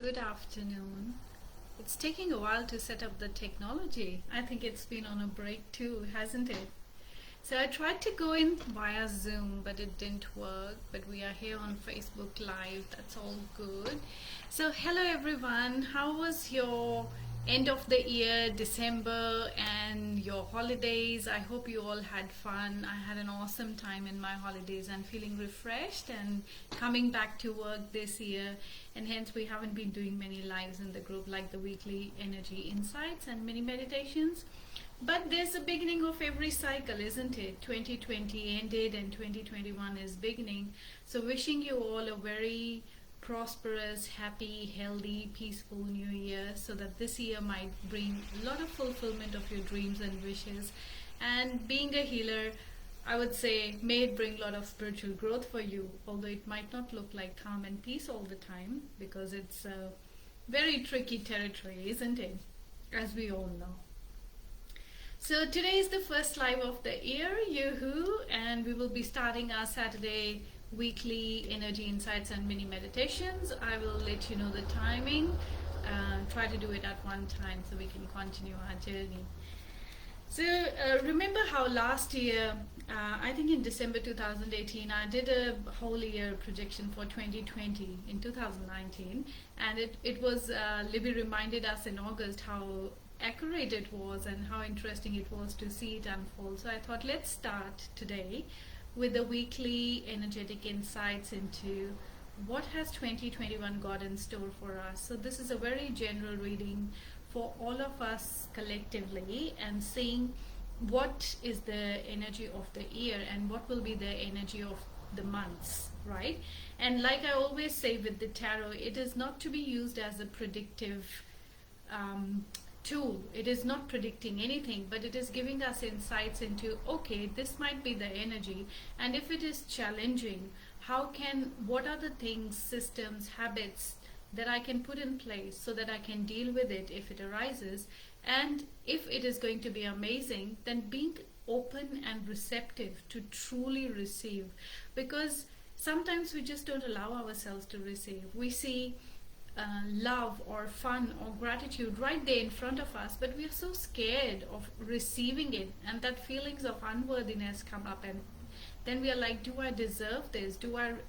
good afternoon. It's taking a while to set up the technology. I think it's been on a break too, hasn't it? So I tried to go in via Zoom, but it didn't work. But we are here on Facebook Live. That's all good. So hello everyone. How was your end of the year, December, and your holidays? I hope you all had fun. I had an awesome time in my holidays and feeling refreshed and coming back to work this year. And hence we haven't been doing many lives in the group like the weekly energy insights and mini meditations. But there's a beginning of every cycle, isn't it? 2020 ended and 2021 is beginning. So wishing you all a very prosperous, happy, healthy, peaceful new year, so that this year might bring a lot of fulfillment of your dreams and wishes. And being a healer, I would say, may it bring a lot of spiritual growth for you, although it might not look like calm and peace all the time, because it's a very tricky territory, isn't it? As we all know. So today is the first live of the year, yoo-hoo, and we will be starting our Saturday weekly energy insights and mini meditations. I will let you know the timing. Try to do it at one time so we can continue our journey. So remember how last year, I think in December 2018, I did a whole year projection for 2020 in 2019, and it was, Libby reminded us in August how accurate it was and how interesting it was to see it unfold. So I thought, let's start today with the weekly energetic insights into what has 2021 got in store for us. So this is a very general reading for all of us collectively, and seeing what is the energy of the year and what will be the energy of the months, right? And like I always say with the tarot, it is not to be used as a predictive tool. It is not predicting anything, but it is giving us insights into, okay, this might be the energy, and if it is challenging, what are the things, systems, habits that I can put in place so that I can deal with it if it arises. And if it is going to be amazing, then being open and receptive to truly receive, because sometimes we just don't allow ourselves to receive. We see love or fun or gratitude right there in front of us, but we are so scared of receiving it, and that feelings of unworthiness come up, and then we are like, do I deserve this?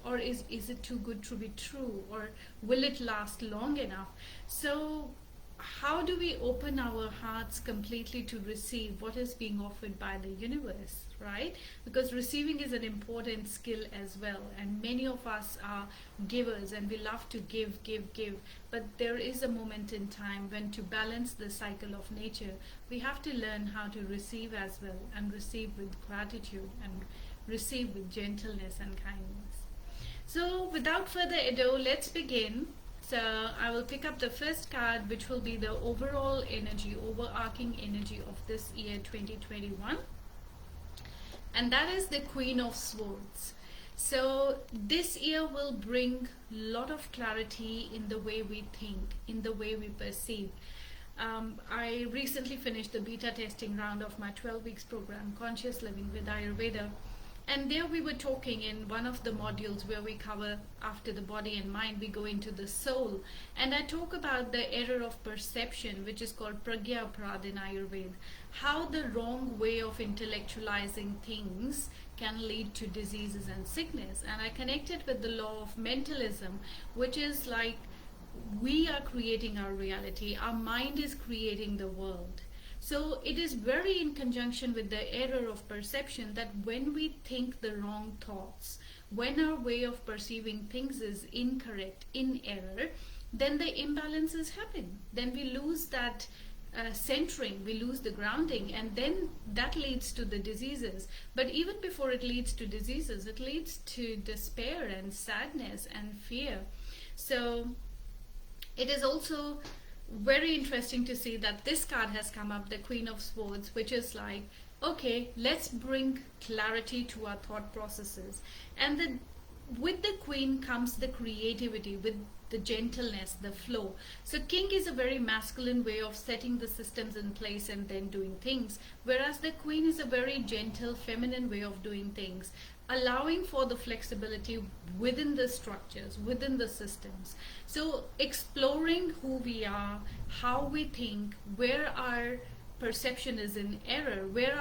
Or is it too good to be true? Or will it last long enough? So how do we open our hearts completely to receive what is being offered by the universe, right? Because receiving is an important skill as well, and many of us are givers and we love to give, but there is a moment in time when, to balance the cycle of nature, we have to learn how to receive as well, and receive with gratitude and receive with gentleness and kindness. So without further ado, let's begin. So I will pick up the first card, which will be the overall energy, overarching energy of this year 2021. And that is the Queen of Swords. So this year will bring a lot of clarity in the way we think, in the way we perceive. I recently finished the beta testing round of my 12 weeks program, Conscious Living with Ayurveda. And there we were talking in one of the modules where we cover, after the body and mind, we go into the soul. And I talk about the error of perception, which is called pragya prad in Ayurveda. How the wrong way of intellectualizing things can lead to diseases and sickness. And I connected with the law of mentalism, which is like, we are creating our reality. Our mind is creating the world. So it is very in conjunction with the error of perception that when we think the wrong thoughts, when our way of perceiving things is incorrect, in error, then the imbalances happen. Then we lose that centering, we lose the grounding, and then that leads to the diseases. But even before it leads to diseases, it leads to despair and sadness and fear. So it is also very interesting to see that this card has come up, the Queen of Swords, which is like, okay, let's bring clarity to our thought processes. And with the Queen comes the creativity, with the gentleness, the flow. So King is a very masculine way of setting the systems in place and then doing things, whereas the Queen is a very gentle, feminine way of doing things. allowing for the flexibility within the structures, within the systems. So exploring who we are, how we think, where our perception is in error, where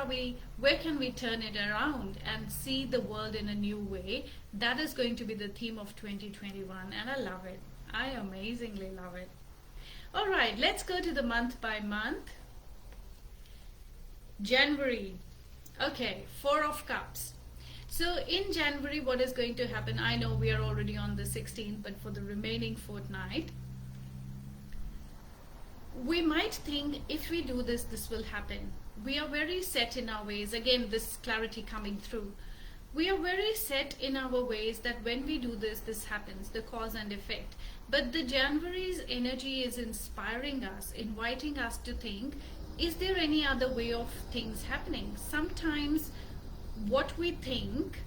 can we turn it around and see the world in a new way. That is going to be the theme of 2021, and I love it. I amazingly love it. All right, let's go to the month by month. January. Okay, Four of Cups. So in January, what is going to happen? I know we are already on the 16th, but for the remaining fortnight, we might think if we do this, this will happen. We are very set in our ways. Again, this clarity coming through. We are very set in our ways that when we do this, this happens, the cause and effect. But the January's energy is inspiring us, inviting us to think, is there any other way of things happening? Sometimes what we think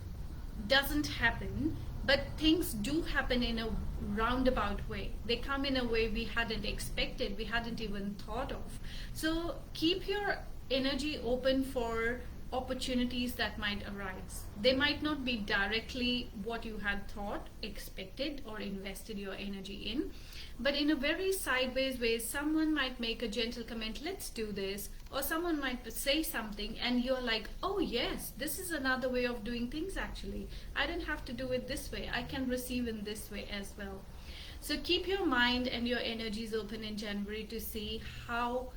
doesn't happen, but things do happen in a roundabout way. They come in a way we hadn't expected, we hadn't even thought of. So keep your energy open for opportunities that might arise. They might not be directly what you had thought, expected, or invested your energy in, but in a very sideways way. Someone might make a gentle comment, let's do this, or someone might say something and you're like, oh yes, this is another way of doing things actually. I don't have to do it this way. I can receive in this way as well. So keep your mind and your energies open in January to see how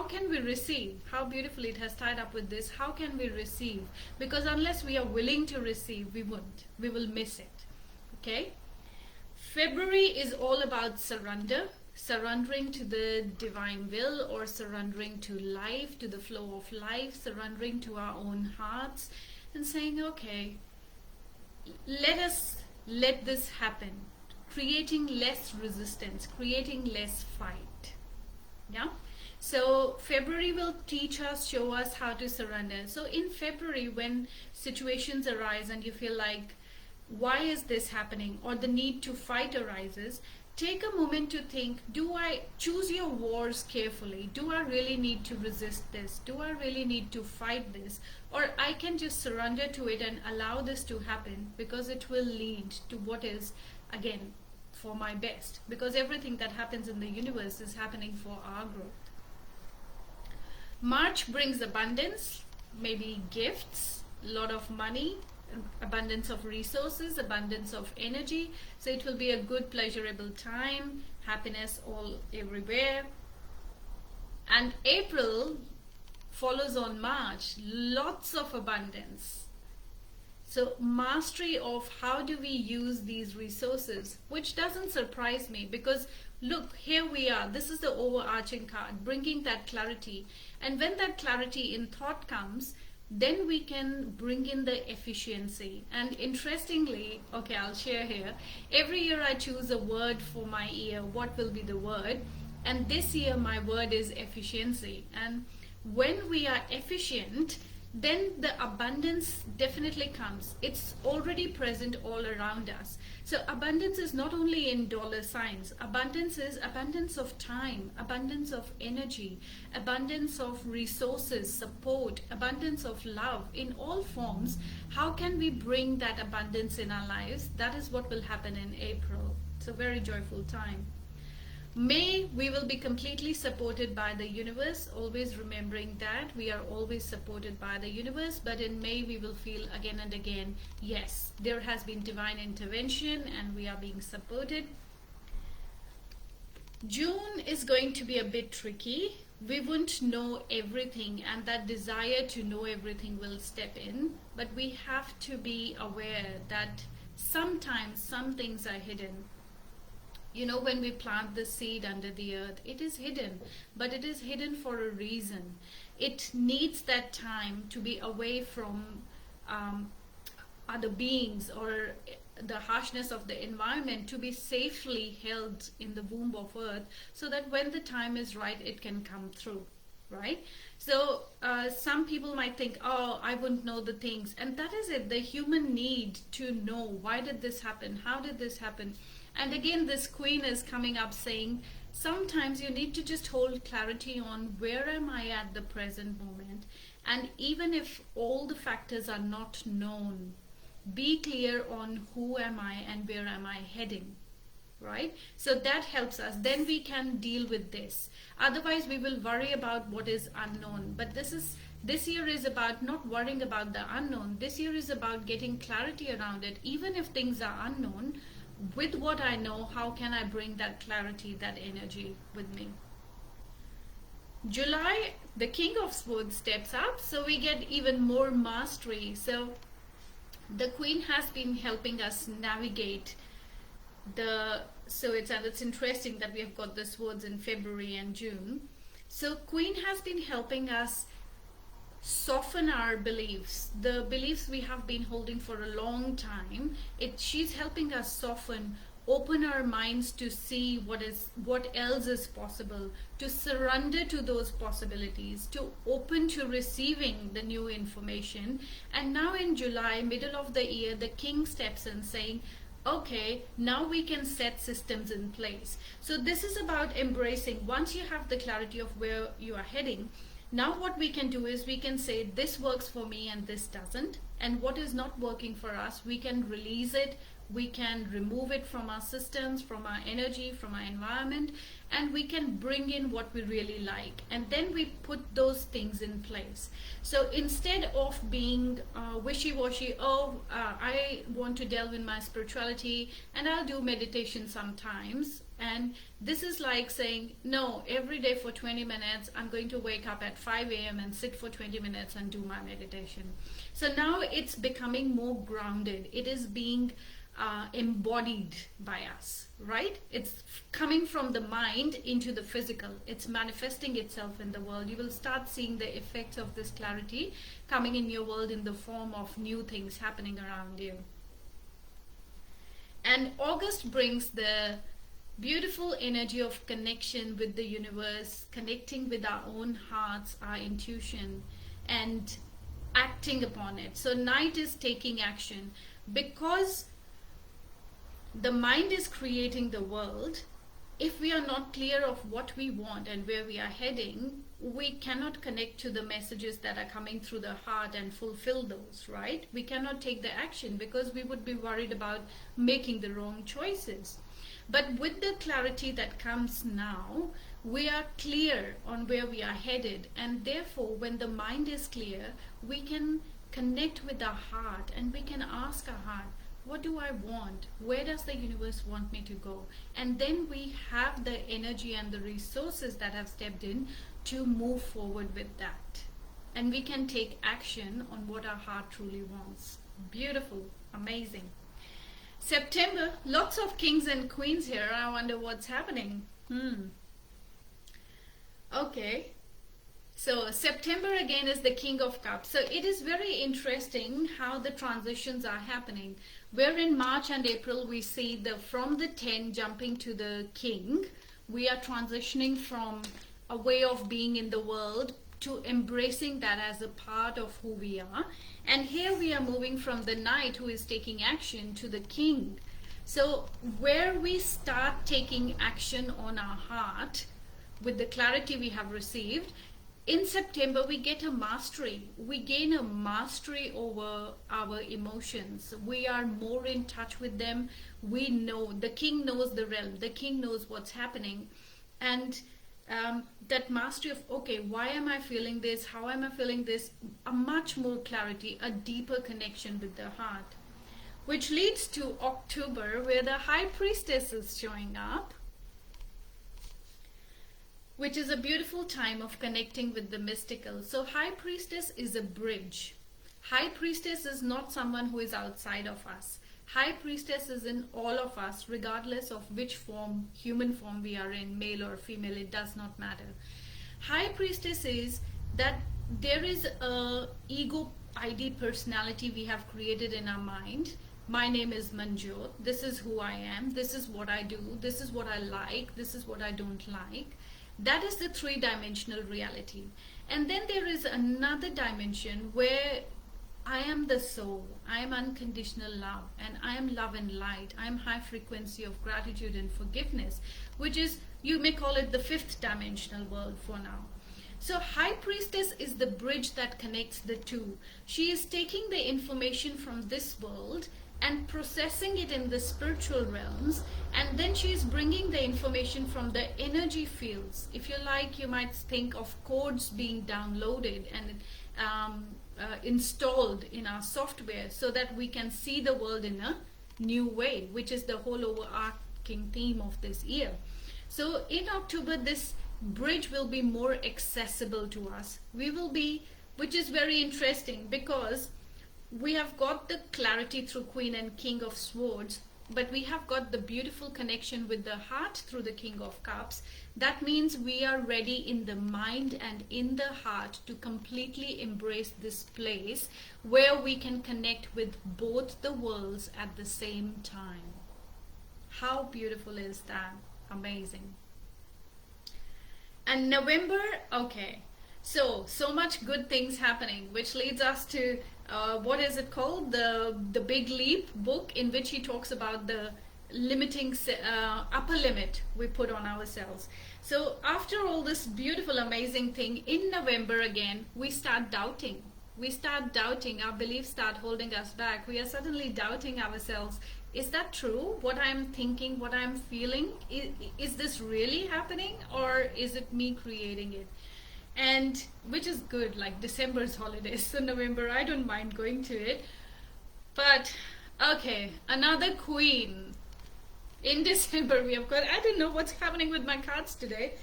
can we receive? How beautifully it has tied up with this. How can we receive? Because unless we are willing to receive, we won't. We will miss it. Okay? February is all about surrender. Surrendering to the divine will, or surrendering to life, to the flow of life, surrendering to our own hearts and saying, okay, let this happen. Creating less resistance, creating less fight. Yeah? So February will teach us, show us how to surrender. So in February, when situations arise and you feel like, why is this happening? Or the need to fight arises, take a moment to think, do I choose your wars carefully? Do I really need to resist this? Do I really need to fight this? Or I can just surrender to it and allow this to happen because it will lead to what is, again, for my best. Because everything that happens in the universe is happening for our growth. March brings abundance, maybe gifts, a lot of money, abundance of resources, abundance of energy. So it will be a good, pleasurable time, happiness all everywhere. And April follows on March, lots of abundance. So mastery of how do we use these resources, which doesn't surprise me because look, here we are. This is the overarching card, bringing that clarity. And when that clarity in thought comes, then we can bring in the efficiency. And interestingly, okay, I'll share here. Every year I choose a word for my year. What will be the word? And this year my word is efficiency. And when we are efficient, then the abundance definitely comes. It's already present all around us. So abundance is not only in dollar signs. Abundance is abundance of time, abundance of energy, abundance of resources, support, abundance of love in all forms. How can we bring that abundance in our lives? That is what will happen in April. It's a very joyful time. May, we will be completely supported by the universe, always remembering that we are always supported by the universe, but in May we will feel again and again, yes, there has been divine intervention and we are being supported. June is going to be a bit tricky. We won't know everything and that desire to know everything will step in, but we have to be aware that sometimes some things are hidden. You know, when we plant the seed under the earth, it is hidden, but it is hidden for a reason. It needs that time to be away from other beings or the harshness of the environment, to be safely held in the womb of earth so that when the time is right, it can come through, right? So some people might think, oh, I wouldn't know the things. And that is it, the human need to know, why did this happen? How did this happen? And again, this queen is coming up saying, sometimes you need to just hold clarity on where am I at the present moment And even if all the factors are not known, be clear on who am I and where am I heading, right? So that helps us. Then we can deal with this. Otherwise, we will worry about what is unknown. But this year is about not worrying about the unknown. This year is about getting clarity around it. Even if things are unknown, with what I know, how can I bring that clarity, that energy with me? July, the King of Swords steps up, so we get even more mastery. So the Queen has been helping us navigate so it's interesting that we have got the swords in February and June. So Queen has been helping us soften our beliefs, the beliefs we have been holding for a long time. She's helping us soften, open our minds to see what else is possible, to surrender to those possibilities, to open to receiving the new information. And now in July, middle of the year, the King steps in saying, okay, now we can set systems in place. So this is about embracing, once you have the clarity of where you are heading, now what we can do is we can say this works for me and this doesn't, and what is not working for us, we can release it, we can remove it from our systems, from our energy, from our environment, and we can bring in what we really like, and then we put those things in place. So instead of being wishy-washy, I want to delve in my spirituality and I'll do meditation sometimes, and this is like saying, no, every day for 20 minutes I'm going to wake up at 5 a.m. and sit for 20 minutes and do my meditation. So now it's becoming more grounded. It is being embodied by us, right? It's coming from the mind into the physical. It's manifesting itself in the world. You will start seeing the effects of this clarity coming in your world in the form of new things happening around you. And August brings the beautiful energy of connection with the universe, connecting with our own hearts, our intuition, and acting upon it. So night is taking action, because the mind is creating the world. If we are not clear of what we want and where we are heading, we cannot connect to the messages that are coming through the heart and fulfill those, right? We cannot take the action because we would be worried about making the wrong choices. But with the clarity that comes now, we are clear on where we are headed, and therefore when the mind is clear, we can connect with our heart and we can ask our heart, what do I want? Where does the universe want me to go? And then we have the energy and the resources that have stepped in to move forward with that. And we can take action on what our heart truly wants. Beautiful, amazing. September, lots of kings and queens here. I wonder what's happening. Okay. So September again is the King of Cups. So it is very interesting how the transitions are happening. Where in March and April we see from the 10 jumping to the King. We are transitioning from a way of being in the world to embracing that as a part of who we are. And here we are moving from the Knight, who is taking action, to the King. So where we start taking action on our heart with the clarity we have received, in September, we get a mastery. We gain a mastery over our emotions. We are more in touch with them. We know, the King knows the realm. The King knows what's happening. And that mastery of, okay, why am I feeling this? How am I feeling this? A much more clarity, a deeper connection with the heart. Which leads to October, where the High Priestess is showing up, which is a beautiful time of connecting with the mystical. So High Priestess is a bridge. High Priestess is not someone who is outside of us. High Priestess is in all of us, regardless of which form, human form we are in, male or female, it does not matter. High Priestess is that there is a ego ID personality we have created in our mind. My name is Manjot. This is who I am. This is what I do. This is what I like. This is what I don't like. That is the three-dimensional reality. And then there is another dimension where I am the soul. I am unconditional love, and I am love and light. I am high frequency of gratitude and forgiveness, which is, you may call it the fifth dimensional world for now. So High Priestess is the bridge that connects the two. She is taking the information from this world and processing it in the spiritual realms, and then she is bringing the information from the energy fields. If you like, you might think of codes being downloaded and installed in our software so that we can see the world in a new way, which is the whole overarching theme of this year. So in October, this bridge will be more accessible to us. We will be, which is very interesting, because we have got the clarity through Queen and King of Swords, but we have got the beautiful connection with the heart through the King of Cups. That means we are ready in the mind and in the heart to completely embrace this place where we can connect with both the worlds at the same time. How beautiful is that? Amazing. And November, okay, so much good things happening, which leads us to what is it called, the Big Leap book, in which he talks about the limiting upper limit we put on ourselves. So after all this beautiful, amazing thing, in November again we start doubting. Our beliefs start holding us back. We are suddenly doubting ourselves. Is that true? What I'm thinking, what I'm feeling, is this really happening, or is it me creating it? And which is good, like December's holidays. So November, I don't mind going to it. But okay, another queen. In December we have got, I don't know what's happening with my cards today.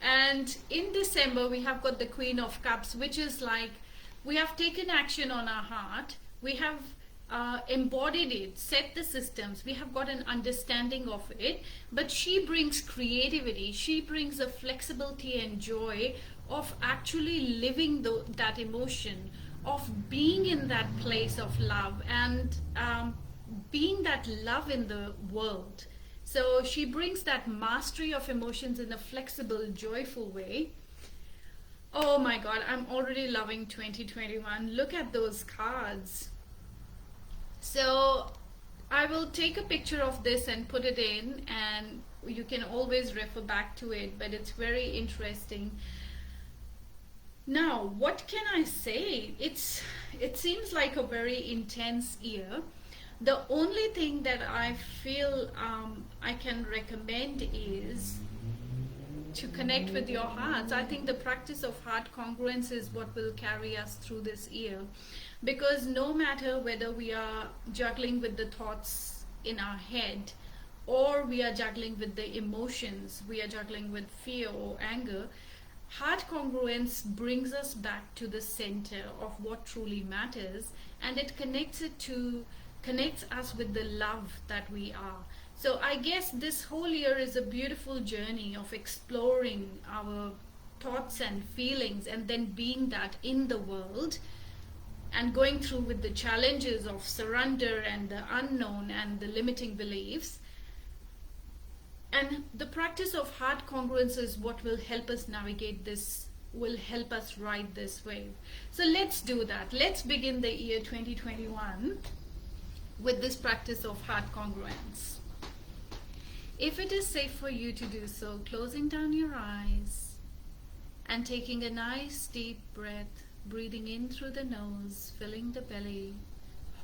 And in December we have got the Queen of Cups, which is like, we have taken action on our heart. We have embodied it, set the systems, we have got an understanding of it, but she brings creativity, she brings a flexibility and joy of actually living that emotion, of being in that place of love, and being that love in the world. So she brings that mastery of emotions in a flexible, joyful way. Oh my God, I'm already loving 2021. Look at those cards. So I will take a picture of this and put it in, and you can always refer back to it, but it's very interesting. Now, what can I say? It seems like a very intense year. The only thing that I feel I can recommend is to connect with your hearts. I think the practice of heart congruence is what will carry us through this year. Because no matter whether we are juggling with the thoughts in our head, or we are juggling with the emotions, we are juggling with fear or anger, heart congruence brings us back to the center of what truly matters, and it connects us with the love that we are. So I guess this whole year is a beautiful journey of exploring our thoughts and feelings, and then being that in the world, and going through with the challenges of surrender and the unknown and the limiting beliefs. And the practice of heart congruence is what will help us navigate this, will help us ride this wave. So let's do that. Let's begin the year 2021 with this practice of heart congruence. If it is safe for you to do so, closing down your eyes and taking a nice deep breath, breathing in through the nose, filling the belly,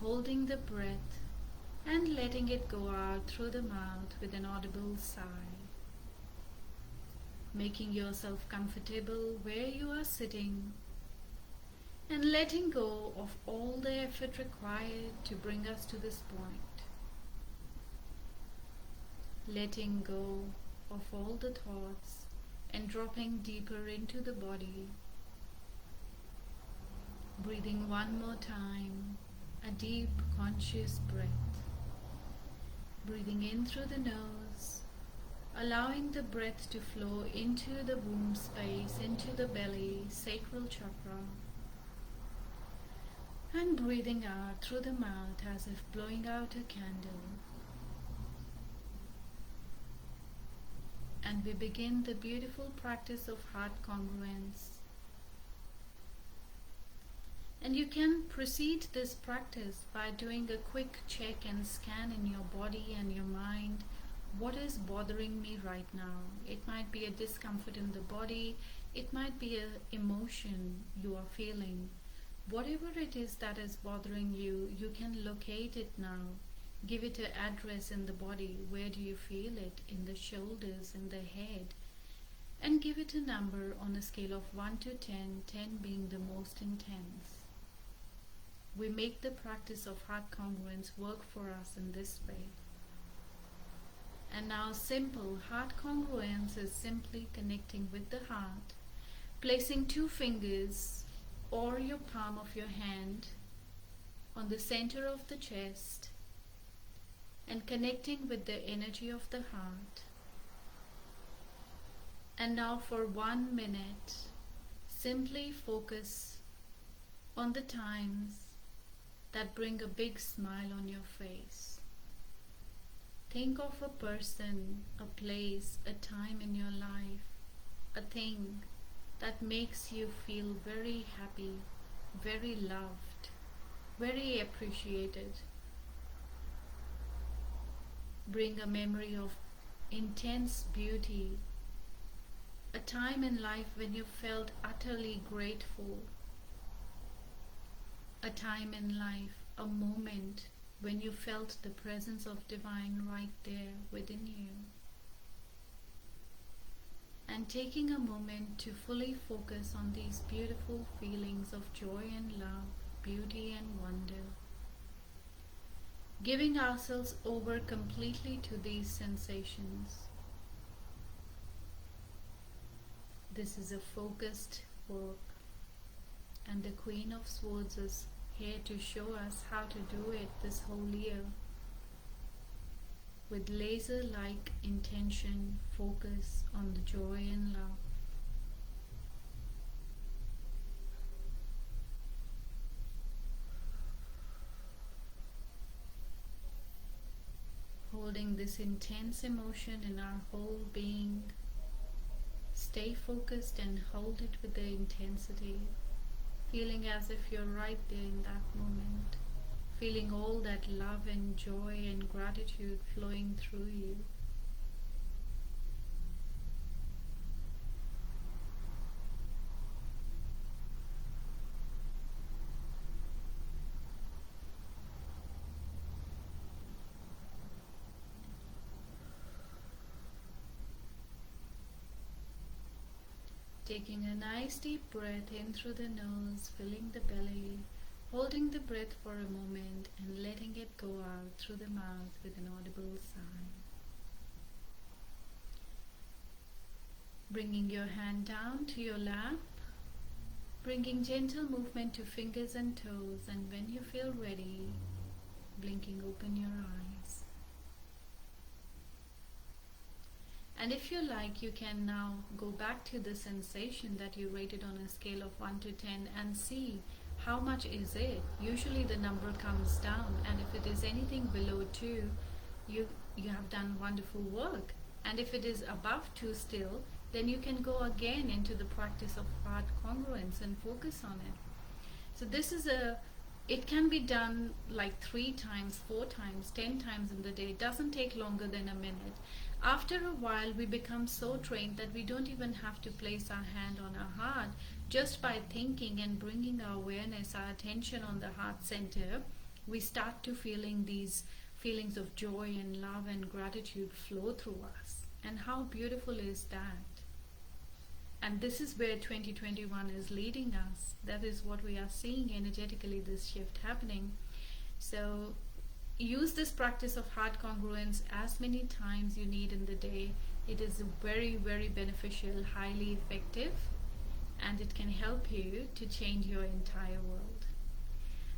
holding the breath, and letting it go out through the mouth with an audible sigh. Making yourself comfortable where you are sitting, and letting go of all the effort required to bring us to this point. Letting go of all the thoughts and dropping deeper into the body. Breathing one more time, a deep conscious breath. Breathing in through the nose, allowing the breath to flow into the womb space, into the belly, sacral chakra. And breathing out through the mouth as if blowing out a candle. And we begin the beautiful practice of heart congruence. And you can proceed this practice by doing a quick check and scan in your body and your mind What is bothering me right now? It might be a discomfort in the body, it might be an emotion you are feeling. Whatever it is that is bothering you, you can locate it now. Give it an address in the body. Where do you feel it? In the shoulders, in the head. And give it a number on a scale of 1 to 10, 10 being the most intense. We make the practice of heart congruence work for us in this way. And now simple heart congruence is simply connecting with the heart, placing 2 fingers or your palm of your hand on the center of the chest and connecting with the energy of the heart. And now for 1 minute, simply focus on the times that bring a big smile on your face. Think of a person, a place, a time in your life, a thing that makes you feel very happy, very loved, very appreciated. Bring a memory of intense beauty, a time in life when you felt utterly grateful, a time in life, a moment when you felt the presence of divine right there within you. And taking a moment to fully focus on these beautiful feelings of joy and love, beauty and wonder. Giving ourselves over completely to these sensations. This is a focused work, and the Queen of Swords is here to show us how to do it this whole year. With laser-like intention, focus on the joy and love. Holding this intense emotion in our whole being, stay focused and hold it with the intensity, feeling as if you're right there in that moment. Feeling all that love and joy and gratitude flowing through you. Taking a nice deep breath in through the nose, filling the belly, holding the breath for a moment and letting it go out through the mouth with an audible sigh. Bringing your hand down to your lap, bringing gentle movement to fingers and toes, and when you feel ready, blinking open your eyes. And if you like, you can now go back to the sensation that you rated on a scale of 1 to 10 and see how much is it. Usually the number comes down, and if it is anything below 2, you have done wonderful work. And if it is above 2 still, then you can go again into the practice of heart congruence and focus on it. So this is it can be done like 3 times, 4 times, 10 times in the day. It doesn't take longer than a minute. After a while, we become so trained that we don't even have to place our hand on our heart. Just by thinking and bringing our awareness, our attention on the heart center, we start to feeling these feelings of joy and love and gratitude flow through us. And how beautiful is that? And this is where 2021 is leading us. That is what we are seeing energetically, this shift happening. So use this practice of heart congruence as many times you need in the day. It is very, very beneficial, highly effective, and it can help you to change your entire world.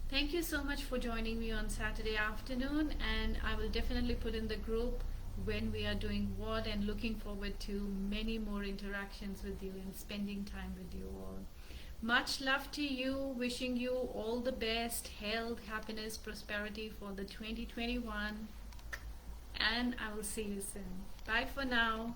Thank you so much for joining me on Saturday afternoon, and I will definitely put in the group when we are doing what, and looking forward to many more interactions with you and spending time with you all. Much love to you, wishing you all the best health, happiness, prosperity for the 2021, and I will see you soon. Bye for now.